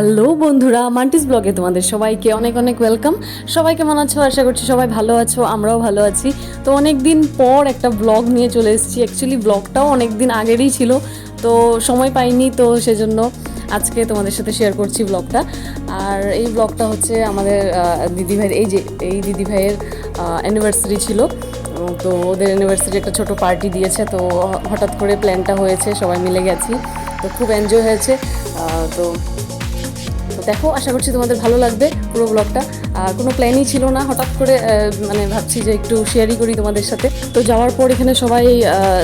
Hello বন্ধুরা, মান্টিস ব্লগে তোমাদের সবাইকে অনেক অনেক ওয়েলকাম। সবাই কেমন আছো? আশা করছি সবাই ভালো আছো, আমরাও ভালো আছি। তো অনেক দিন পর একটা ব্লগ নিয়ে চলে এসেছি। অ্যাকচুয়ালি ব্লগটাও অনেক দিন আগেরই ছিল, তো সময় পাইনি, তো সেজন্য আজকে তোমাদের সাথে শেয়ার করছি ব্লগটা। আর এই ব্লগটা হচ্ছে আমাদের দিদিভাইয়ের, এই দিদিভাইয়ের অ্যানিভার্সারি ছিল। তো ওদের অ্যানিভার্সারি একটা ছোট পার্টি দিয়েছে, তো হঠাৎ করে প্ল্যানটা হয়েছে, সবাই মিলে গেছি, তো খুব এনজয় হয়েছে। তো দেখো, আশা করছি তোমাদের ভালো লাগবে পুরো ব্লগটা। আর কোনো প্ল্যানই ছিল না, হঠাৎ করে মানে ভাবছি যে একটু শেয়ারই করি তোমাদের সাথে। তো যাওয়ার পর এখানে সবাই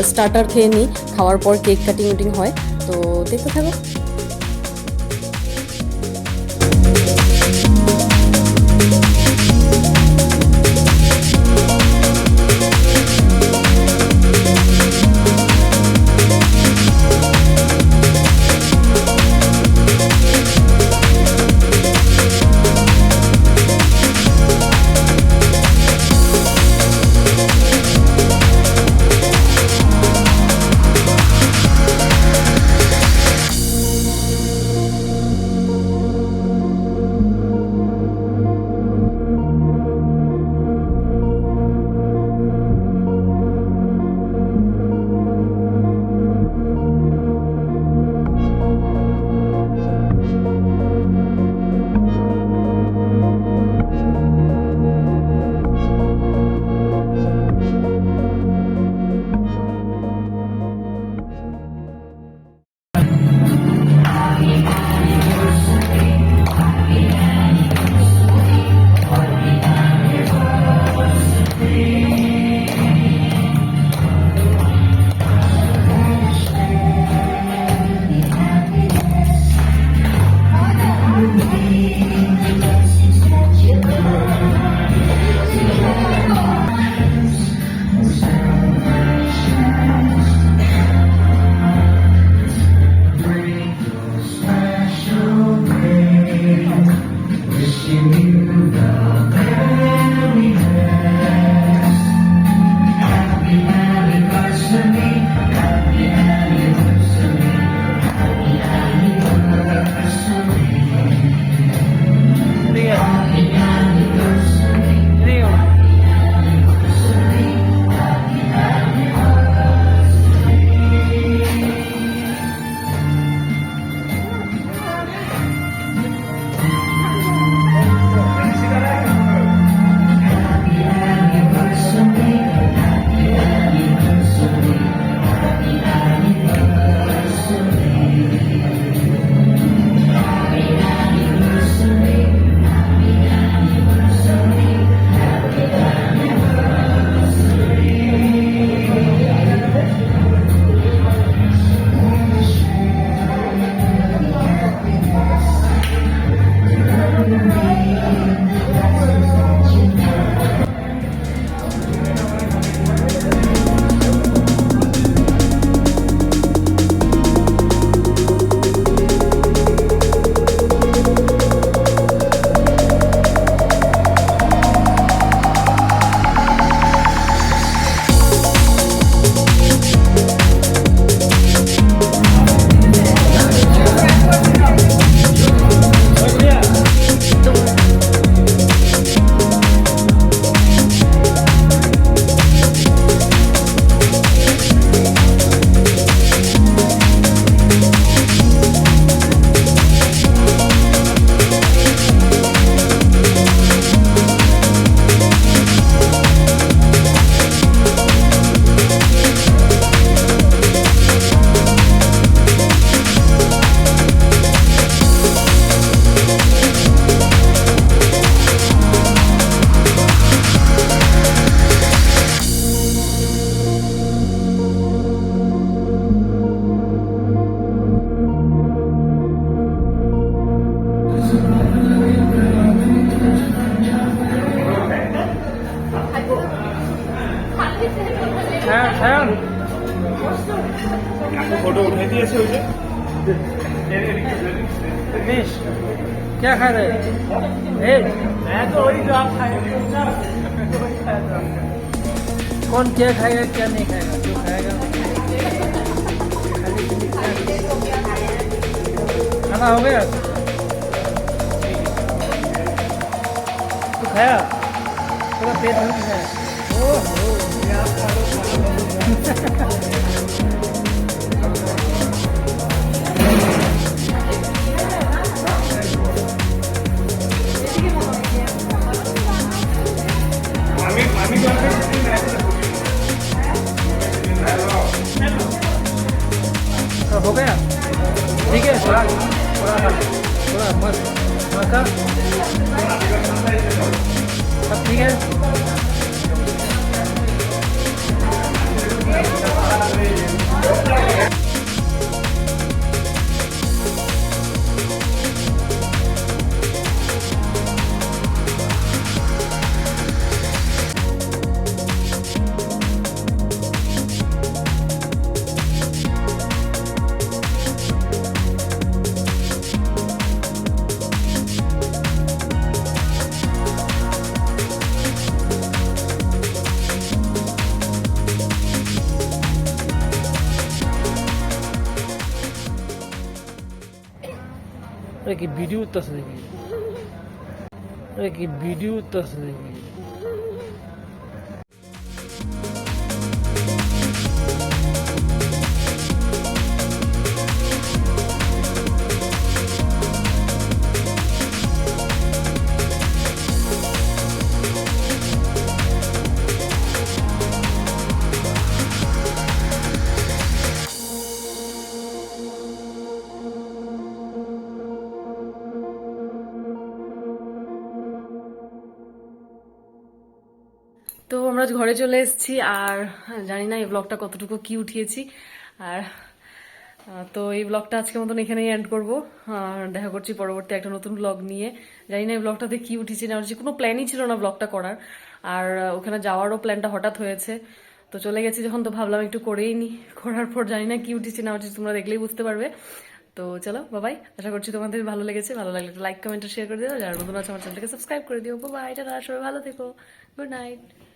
স্টার্টার খেয়ে নিই, খাওয়ার পর কেক কাটিং উটিং হয়, তো দেখতে থাকো। फोटो उठा दिए से रमेश क्या खा रहे हैं? मैं तो वही जो आप खाए कौन क्या खाएगा क्या नहीं खाएगा? जो खाएगा खाना हो गया। खाया पूरा पेट भर के खाया हो गया ठीक है थोड़ा थोड़ा थोड़ा मस्त मक्का सब ठीक है अरे की वीडियो तस्वीर अरे की वीडियो तस्वीर তো আমরা ঘরে চলে এসেছি আর জানি না এই ব্লগটা কতটুকু কি উঠিয়েছি আর তো এই ব্লগটা আজকের মতন এখানেই এন্ড করবো আর দেখা করছি পরবর্তী একটা নতুন ব্লগ নিয়ে জানি না এই ব্লগটাতে কি উঠেছি না উঠেছি কোনো প্ল্যানই ছিল না ব্লগটা করার আর ওখানে যাওয়ারও প্ল্যানটা হঠাৎ হয়েছে তো চলে গেছি যখন তো ভাবলাম একটু করেই নি করার পর জানি না কি উঠেছি না উঠেছি তোমরা দেখলেই বুঝতে পারবে তো চলো বাবাই আশা করছি তোমাদের ভালো লেগেছে ভালো লাগলে লাইক কমেন্ট শেয়ার করে দিও যারা নতুন আছে আমার চ্যানেলটাকে সাবস্ক্রাইব করে দিও বাবাই টাটা সবাই ভালো থেকো গুড নাইট